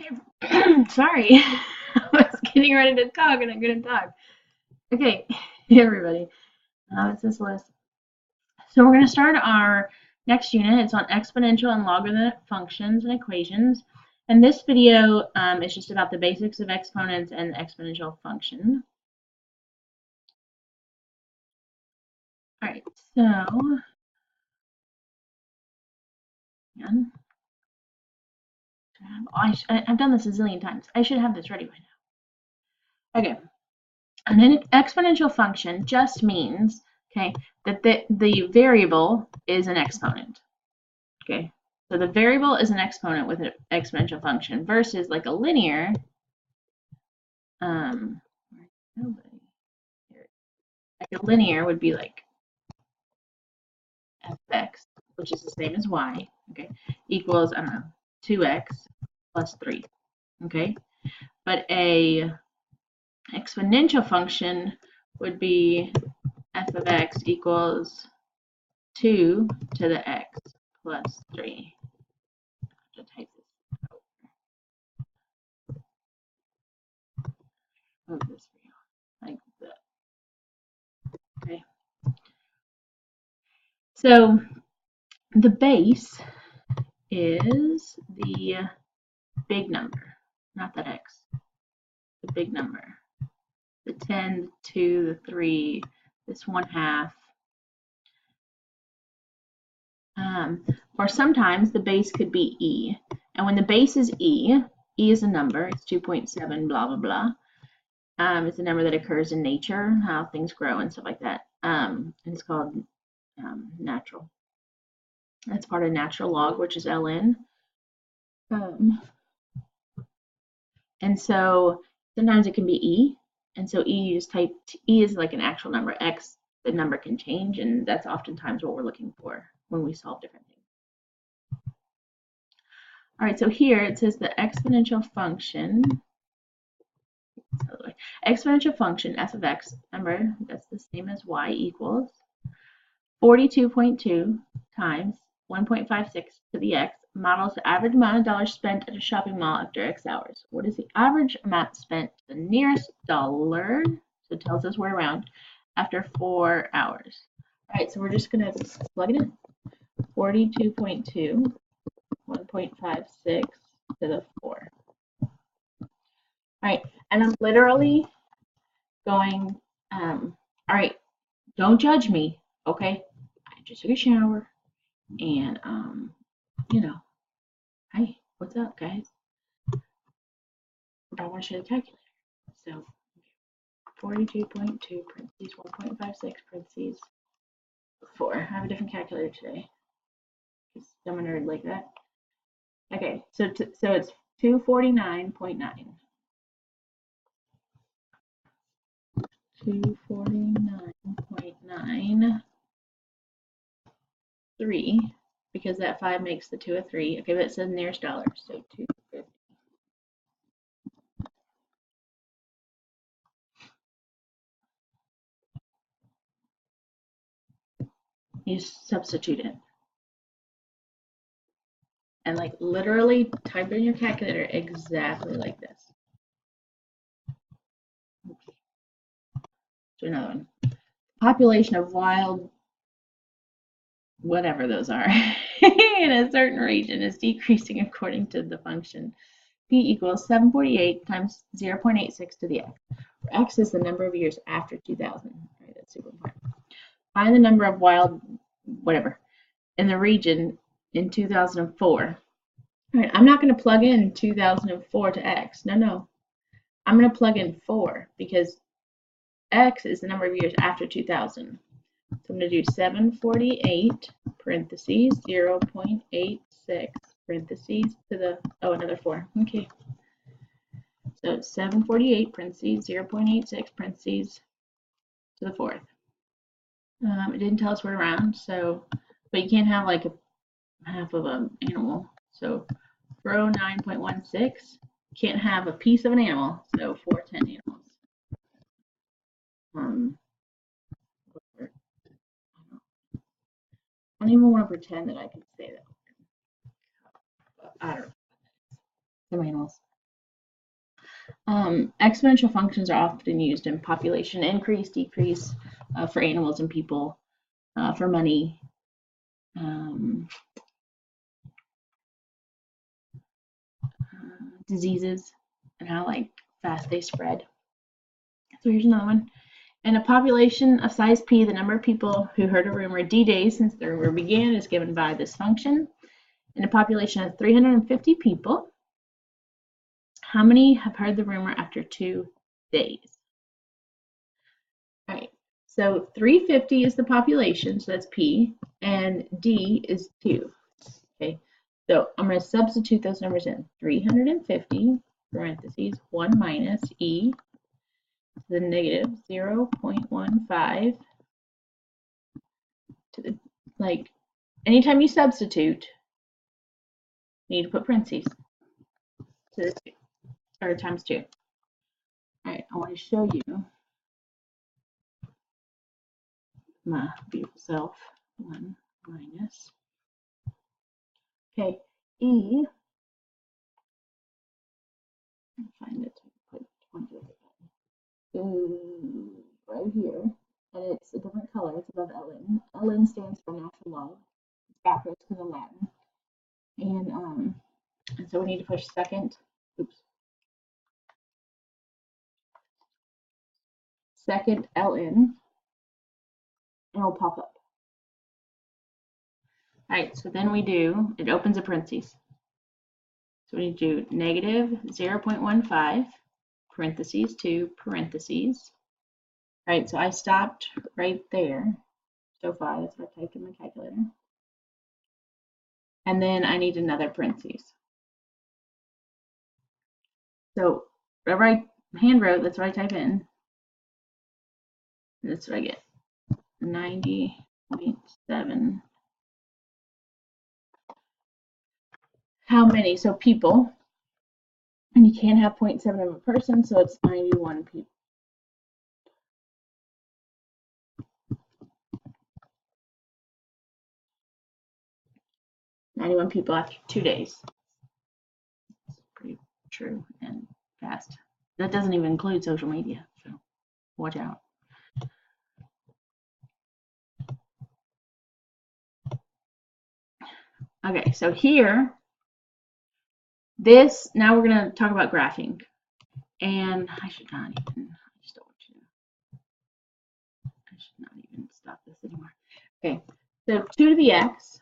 Okay, sorry. I was getting ready to talk and I couldn't talk. Okay, hey everybody. It's this list. So we're going to start our next unit. It's on exponential and logarithmic functions and equations. And this video is just about the basics of exponents and the exponential function. All right, so again, I've done this a zillion times. I should have this ready by now. Okay. An exponential function just means, okay, that the variable is an exponent. Okay, so the variable is an exponent with an exponential function versus like a linear, like a linear would be like f of x, which is the same as y, okay, equals, I don't know, 2x plus 3, okay? But a exponential function would be f of x equals 2 to the x plus 3. To type this out. Move this for you, like that. Okay. So the base is the big number, not that x. The big number. The 10, the 2, the 3, this 1/2. Or sometimes the base could be e. And when the base is e is a number. It's 2.7, blah, blah, blah. It's a number that occurs in nature, how things grow and stuff like that. And it's called natural. That's part of natural log, which is ln. And so sometimes it can be e. And so e, you just type, e is like an actual number. X, the number can change, and that's oftentimes what we're looking for when we solve different things. All right, so here it says the exponential function, f of x, remember, that's the same as y equals 42.2 times 1.56 to the x models the average amount of dollars spent at a shopping mall after x hours. What is the average amount spent to the nearest dollar? So it tells us we're around after 4 hours. All right, so we're just going to plug it in. 42.2, 1.56 to the 4. All right, and I'm literally going, all right, don't judge me, okay? I just took a shower and, you know, hey, what's up, guys? I want to show the calculator. So 42.2 parentheses 1.56 parentheses 4. I have a different calculator today because I'm a nerd like that. Okay, so it's 249.9. 249.93 because that 5 makes the 2 a 3. Okay, but it says nearest dollar, so 250. You substitute it. And like literally type in your calculator exactly like this. Okay. Do another one. Population of wild, whatever those are, in a certain region is decreasing according to the function p equals 748 times 0.86 to the x, where x is the number of years after 2000. Right, that's super important. Find the number of wild, whatever, in the region in 2004. All right, I'm not going to plug in 2004 to x. No. I'm going to plug in 4 because x is the number of years after 2000. So I'm going to do 748 parentheses 0.86 parentheses to the, oh, another 4. Okay. So it's 748 parentheses 0.86 parentheses to the 4th. It didn't tell us we're around, so, but you can't have like a half of an animal. So row 9.16 can't have a piece of an animal, so 410 animals. I don't even want to pretend that I can say that. I don't know. Some animals. Exponential functions are often used in population increase, decrease, for animals and people, for money, diseases, and how like fast they spread. So here's another one. In a population of size p, the number of people who heard a rumor d days since the rumor began is given by this function. In a population of 350 people, how many have heard the rumor after 2 days? All right, so 350 is the population, so that's p, and d is 2. Okay, so I'm going to substitute those numbers in. 350 parentheses 1 minus e to the negative 0.15 to the, like, anytime you substitute, you need to put parentheses to the 2, or times 2. All right, I want to show you my beautiful self. 1 minus, okay, e, find it, put 20 right here, and it's a different color. It's above ln. Ln stands for natural log. It's backwards because of Latin. And so we need to push second, second ln, and it'll pop up. All right, so then we do, it opens a parentheses. So we need to do negative 0.15 parentheses 2 parentheses. All right, so I stopped right there so far. That's what I typed in my calculator. And then I need another parentheses. So whatever I hand wrote, that's what I type in. That's what I get. 90.7. How many? So people. And you can't have 0.7 of a person, so it's 91 people. 91 people after 2 days. It's pretty true and fast. That doesn't even include social media, so watch out. Okay, so here, this, now we're going to talk about graphing. And I should not even, I just don't want you to, I should not even stop this anymore. Okay, so 2 to the x,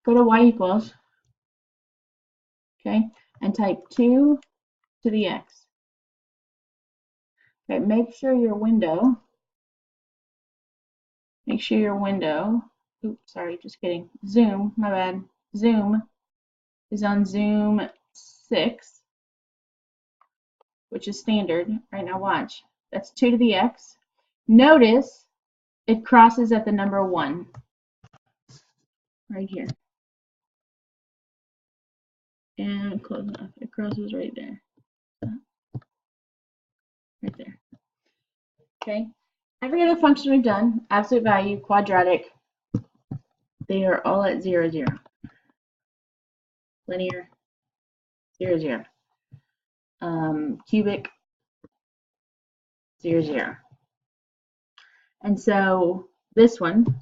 go to y equals, okay, and type 2 to the x. Okay, make sure your window, oops, sorry, just kidding, zoom, my bad, zoom is on zoom 6, which is standard. Right now, watch. That's 2 to the x. Notice it crosses at the number 1 right here. And close enough. It crosses right there. Right there. Okay. Every other function we've done, absolute value, quadratic, they are all at 0, 0. Linear, 0, 0. Cubic, 0, 0. And so this one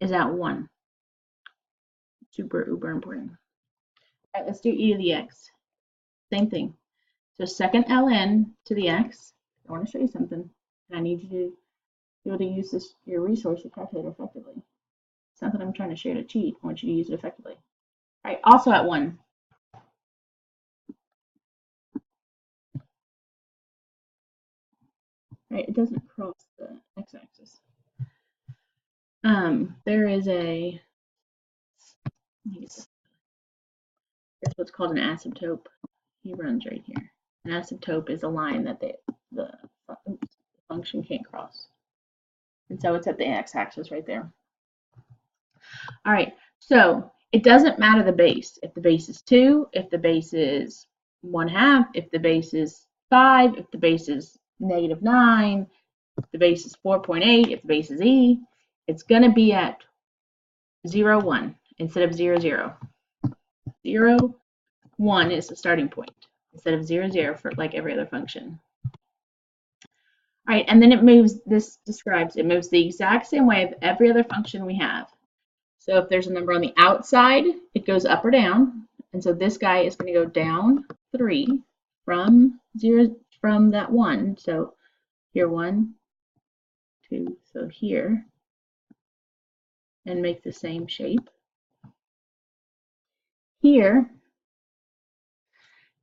is at 1. Super, uber important. All right, let's do e to the x. Same thing. So second ln to the x. I want to show you something. I need you to be able to use this, your resource, your calculator effectively. It's not that I'm trying to share to cheat. I want you to use it effectively. All right, also at 1. Right, it doesn't cross the x-axis. There is a, it's what's called an asymptote. He runs right here. An asymptote is a line that the function can't cross. And so it's at the x-axis right there. All right, so it doesn't matter the base. If the base is 2, if the base is 1/2, if the base is 5, if the base is -9, if the base is 4.8, if the base is e, it's going to be at 0, 1 instead of 0, 0. 0, 1 is the starting point. instead of 0, 0 for like every other function. All right, and then it moves, this describes, it moves the exact same way of every other function we have. So if there's a number on the outside, it goes up or down. And so this guy is going to go down 3 from 0, from that 1. So here 1, 2, so here, and make the same shape. Here,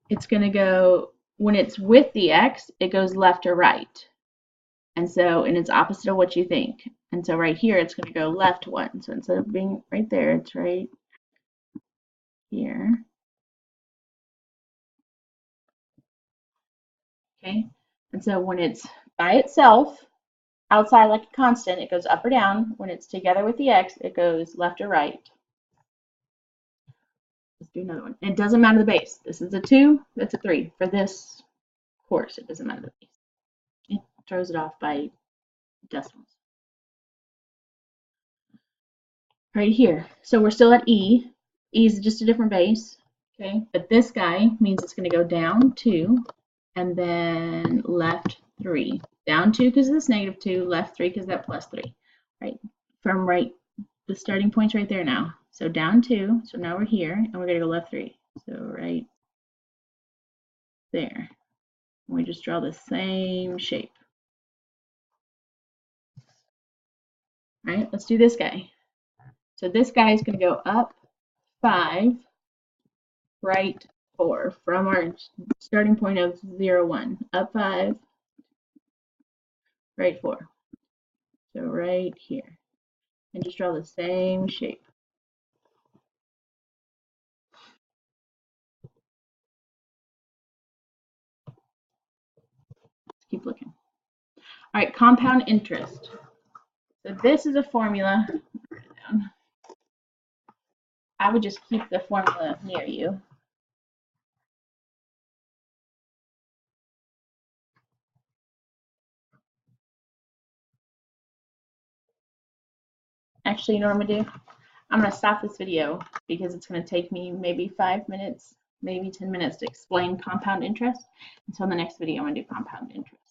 it's going to go, when it's with the x, it goes left or right. And so, and it's opposite of what you think. And so right here, it's going to go left 1. So instead of being right there, it's right here. Okay. And so when it's by itself, outside like a constant, it goes up or down. When it's together with the x, it goes left or right. Let's do another one. And it doesn't matter the base. This is a 2, that's a 3. For this course, it doesn't matter the base. It throws it off by decimals. Right here. So we're still at E. E is just a different base. Okay, but this guy means it's going to go down 2 and then left 3. Down 2 because of this negative 2, left 3 because of that plus 3. Right, from right, the starting point's right there now. So down 2, so now we're here, and we're going to go left 3. So right there. And we just draw the same shape. All right, let's do this guy. So this guy is going to go up 5, right 4, from our starting point of 0, 1. Up 5, right 4. So right here. And just draw the same shape. Let's keep looking. All right, compound interest. So this is a formula. I would just keep the formula near you. Actually, you know what I'm gonna do? I'm gonna stop this video because it's gonna take me maybe 5 minutes, maybe 10 minutes to explain compound interest. And so in the next video, I'm gonna do compound interest.